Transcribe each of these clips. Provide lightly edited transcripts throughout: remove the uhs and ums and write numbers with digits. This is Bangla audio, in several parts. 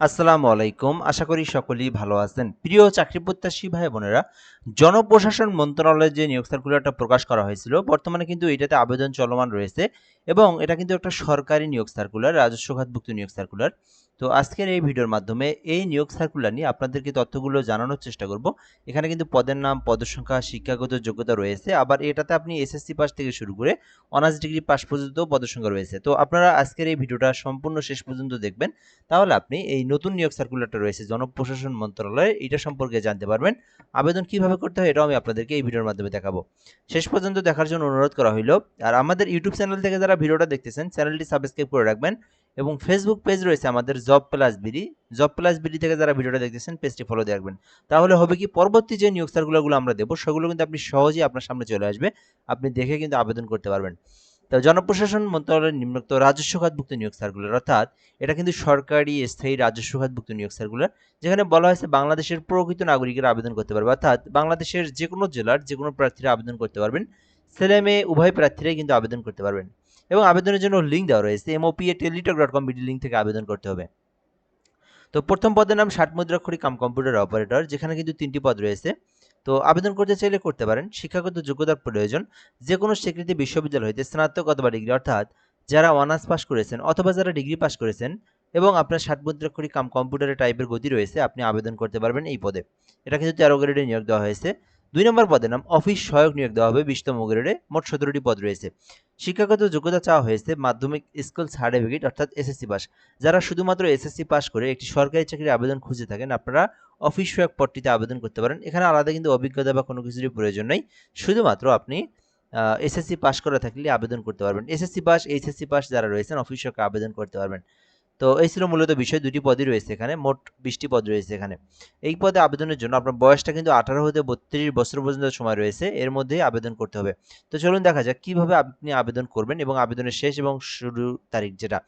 আসসালামু আলাইকুম। আশা করি সকলেই ভালো আছেন। প্রিয় চাকরি প্রত্যাশী ভাই বোনেরা, জনপ্রশাসন মন্ত্রণালয়ে যে নিয়োগ সার্কুলারটা প্রকাশ করা হয়েছিল, বর্তমানে কিন্তু এটাতে আবেদন চলমান রয়েছে এবং এটা কিন্তু একটা সরকারি নিয়োগ সার্কুলার, রাজস্ব খাতভুক্ত নিয়োগ সার্কুলার। তো আজকের এই ভিডিওর মাধ্যমে এই নিয়োগ সার্কুলার নিয়ে আপনাদেরকে তথ্যগুলো জানানোর চেষ্টা করব। এখানে কিন্তু পদের নাম, পদসংখ্যা, শিক্ষাগত যোগ্যতা রয়েছে। আবার এটাতে আপনি এসএসসি পাস থেকে শুরু করে অনার্স ডিগ্রি পাস পর্যন্ত পদসংখ্যা রয়েছে। তো আপনারা আজকের এই ভিডিওটা সম্পূর্ণ শেষ পর্যন্ত দেখবেন। তাহলে আপনি এই নতুন নিয়োগ সার্কুলারটা রয়েছে জনপ্রশাসন মন্ত্রণালয়ে, এটা সম্পর্কে জানতে পারবেন। আবেদন কিভাবে করতে হয় এটাও আমি আপনাদেরকে এই ভিডিওর মাধ্যমে দেখাবো। শেষ পর্যন্ত দেখার জন্য অনুরোধ করা হইল। আর আমাদের ইউটিউব চ্যানেল থেকে যারা ভিডিওটা দেখতেছেন, চ্যানেলটি সাবস্ক্রাইব করে রাখবেন এবং ফেসবুক পেজ রয়েছে আমাদের job plus BD. Job plus BD থেকে যারা ভিডিওটা দেখতেছেন, পেজটি ফলো দিয়ে রাখবেন। তাহলে হবে কি, পরবর্তী যে নিয়োগ সার্কুলারগুলো আমরা দেবো সেগুলো কিন্তু আপনি সহজেই আপনার সামনে চলে আসবে। আপনি দেখে কিন্তু আবেদন করতে পারবেন। তো জনপ্রশাসন মন্ত্রণালয়ের নিম্নোক্ত রাজস্ব খাতভুক্ত নিয়োগ সার্কুলার, অর্থাৎ এটা কিন্তু সরকারি স্থায়ী রাজস্ব খাতভুক্ত নিয়োগ সার্কুলার, যেখানে বলা হয়েছে বাংলাদেশের প্রকৃত নাগরিকেরা আবেদন করতে পারবে, অর্থাৎ বাংলাদেশের যে কোনো জেলার যে কোনো প্রার্থীরা আবেদন করতে পারবেন। ছেলে মেয়ে উভয় প্রার্থীরাই কিন্তু আবেদন করতে পারবেন এবং আবেদনের জন্য লিঙ্ক দেওয়া রয়েছে mopa.teletalk.com বিডি লিঙ্ক থেকে আবেদন করতে হবে। তো প্রথম পদের নাম 60 মুদ্রাক্ষরী কাম কম্পিউটার অপারেটর, যেখানে কিন্তু 3টি পদ রয়েছে। তো আবেদন করতে চাইলে করতে পারেন। শিক্ষাগত যোগ্যতার প্রয়োজন যে কোনো স্বীকৃতি বিশ্ববিদ্যালয় হইতে স্নাতক অথবা ডিগ্রি, অর্থাৎ যারা অনার্স পাস করেছেন অথবা যারা ডিগ্রি পাস করেছেন এবং আপনার 60 মুদ্রাক্ষরী কাম কম্পিউটারের টাইপের গতি রয়েছে, আপনি আবেদন করতে পারবেন এই পদে। এটা কিন্তু 13 গ্রেডে নিয়োগ দেওয়া হয়েছে। 2 নম্বর পদের নাম অফিস সহায়ক, নিয়োগ দেওয়া হবে 20তম গ্রেডে। মোট 17টি পদ রয়েছে। শিক্ষাগত যোগ্যতা চাওয়া হয়েছে মাধ্যমিক স্কুল সার্টিফিকেট, অর্থাৎ এসএসসি পাস। যারা শুধুমাত্র এসএসসি পাস করে একটি সরকারি চাকরির আবেদন খুঁজে থাকেন, আপনারা অফিস সহায়ক পদটিতে আবেদন করতে পারেন। এখানে আলাদা কিন্তু অভিজ্ঞতা বা কোনো কিছুরই প্রয়োজন নেই। শুধুমাত্র আপনি এসএসসি পাস করা থাকলে আবেদন করতে পারবেন। এসএসসি পাস, এইচএসসি পাস যারা রয়েছেন অফিস সহায়ক আবেদন করতে পারবেন। তো এই ছিল মূলত বিষয়। 2টি পদই রয়েছে এখানে, মোট 20টি পদ রয়েছে এখানে। এই পদে আবেদনের জন্য আপনার বয়সটা কিন্তু 18 হতে 32 বছর পর্যন্ত সময় রয়েছে, এর মধ্যেই আবেদন করতে হবে। তো চলুন দেখা যাক কিভাবে আপনি আবেদন করবেন এবং আবেদনের শেষ এবং শুরু তারিখ যেটা।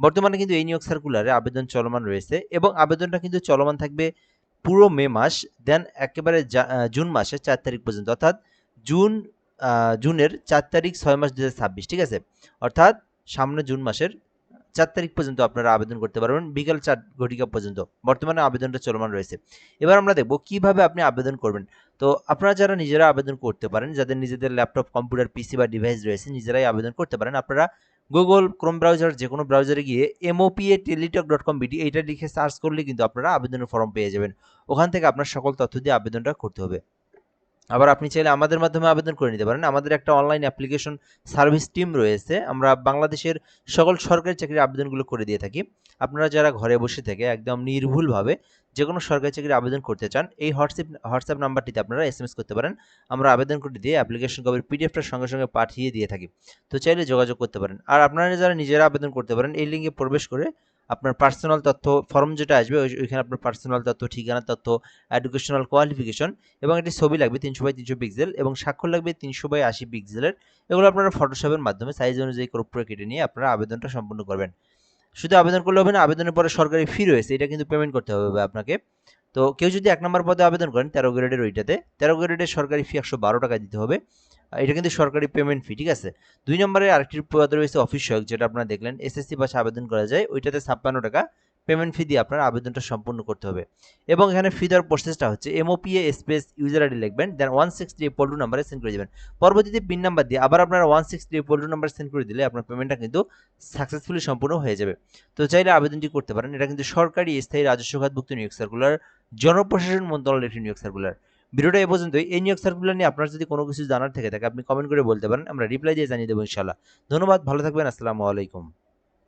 বর্তমানে কিন্তু এই নিয়োগ সার্কুলারে আবেদন চলমান রয়েছে এবং আবেদনটা কিন্তু চলমান থাকবে পুরো মে মাস, দেন একেবারে জুন মাসের 4 তারিখ পর্যন্ত, অর্থাৎ জুন জুনের 4 তারিখ 6 মাস 2026, ঠিক আছে? অর্থাৎ সামনে জুন মাসের 4 তারিখ পর্যন্ত আপনারা আবেদন করতে পারবেন বিকাল 4 ঘটিকা পর্যন্ত। বর্তমানে আবেদনটা চলমান রয়েছে। এবার আমরা দেখব কিভাবে আপনি আবেদন করবেন। তো আপনারা যারা নিজেরা আবেদন করতে পারেন, যাদের নিজেদের ল্যাপটপ, কম্পিউটার, পিসি বা ডিভাইস রয়েছে, নিজেরাই আবেদন করতে পারেন। আপনারা গুগল ক্রোম ব্রাউজার যে কোনো ব্রাউজারে গিয়ে mopa.teletalk.com বিডি এইটা লিখে সার্চ করলে কিন্তু আপনারা আবেদনের ফর্ম পেয়ে যাবেন। ওখান থেকে আপনার সকল তথ্য দিয়ে আবেদনটা করতে হবে। আবার আপনি চাইলে আমাদের মাধ্যমে আবেদন করে নিতে পারেন। আমাদের একটা অনলাইন অ্যাপ্লিকেশন সার্ভিস টিম রয়েছে। আমরা বাংলাদেশের সকল সরকারি চাকরির আবেদনগুলো করে দিয়ে থাকি। আপনারা যারা ঘরে বসে থেকে একদম নির্ভুলভাবে যেকোনো সরকারি চাকরির আবেদন করতে চান, এই হোয়াটসঅ্যাপ নাম্বারটিতে আপনারা এসএমএস করতে পারেন। আমরা আবেদন করে দিয়ে অ্যাপ্লিকেশন কপির পিডিএফটা সঙ্গে সঙ্গে পাঠিয়ে দিয়ে থাকি। তো চাইলে যোগাযোগ করতে পারেন। আর আপনারা যারা নিজেরা আবেদন করতে পারেন, এই লিঙ্কে প্রবেশ করে আপনার পার্সোনাল তথ্য, ফর্ম যেটা আসবে ওইখানে আপনার পার্সোনাল তথ্য, ঠিকানা তথ্য, এডুকেশনাল কোয়ালিফিকেশন এবং একটি ছবি লাগবে 300x300 পিক্সেল এবং স্বাক্ষর লাগবে 300x80 পিক্সেলের। এগুলো আপনারা ফটোশপের মাধ্যমে সাইজ অনুযায়ী ক্রপ করে কেটে নিয়ে আপনারা আবেদনটা সম্পূর্ণ করবেন। শুধু আবেদন করলে হবে না, আবেদনের পরে সরকারি ফি রয়েছে, এটা কিন্তু পেমেন্ট করতে হবে আপনাকে। তো কেউ যদি 1 নম্বর পদে আবেদন করেন 13 গ্রেডের, ওইটাতে 13 গ্রেডের সরকারি ফি 112 টাকা দিতে হবে। এটা কিন্তু সরকারি পেমেন্ট ফি, ঠিক আছে? 2 নম্বরে আরেকটি পদ রয়েছে অফিস সহায়ক, যেটা আপনারা দেখলেন এসএসসি পাশে আবেদন করা যায়, ওইটাতে 56 টাকা পেমেন্ট ফি দিয়ে আপনার আবেদনটা সম্পূর্ণ করতে হবে। এবং এখানে ফি দেওয়ার প্রসেসটা হচ্ছে mopa স্পেস ইউজার আইডি লিখবেন, দেন 16382 নাম্বারে সেন্ড করে দেবেন। পরবর্তীতে পিন নাম্বার দিয়ে আবার আপনারা 16382 নাম্বার সেন্ড করে দিলে আপনার পেমেন্টটা কিন্তু সাকসেসফুলি সম্পূর্ণ হয়ে যাবে। তো চাইলে আবেদনটি করতে পারেন। এটা কিন্তু সরকারি স্থায়ী রাজস্ব খাতভুক্ত নিয়োগ সার্কুলার, জনপ্রশাসন মন্ত্রণালয়ের একটি নিয়োগ সার্কুলার। ভিডিওটা এ পর্যন্তই। এই নিয়োগ সার্কুলার নিয়ে আপনার যদি কোনো কিছু জানার থেকে থাকে আপনি কমেন্ট করে বলতে পারেন, আমরা রিপ্লাই দিয়ে জানিয়ে দেবো ইনশাআল্লাহ। ধন্যবাদ, ভালো থাকবেন। আসসালামু আলাইকুম।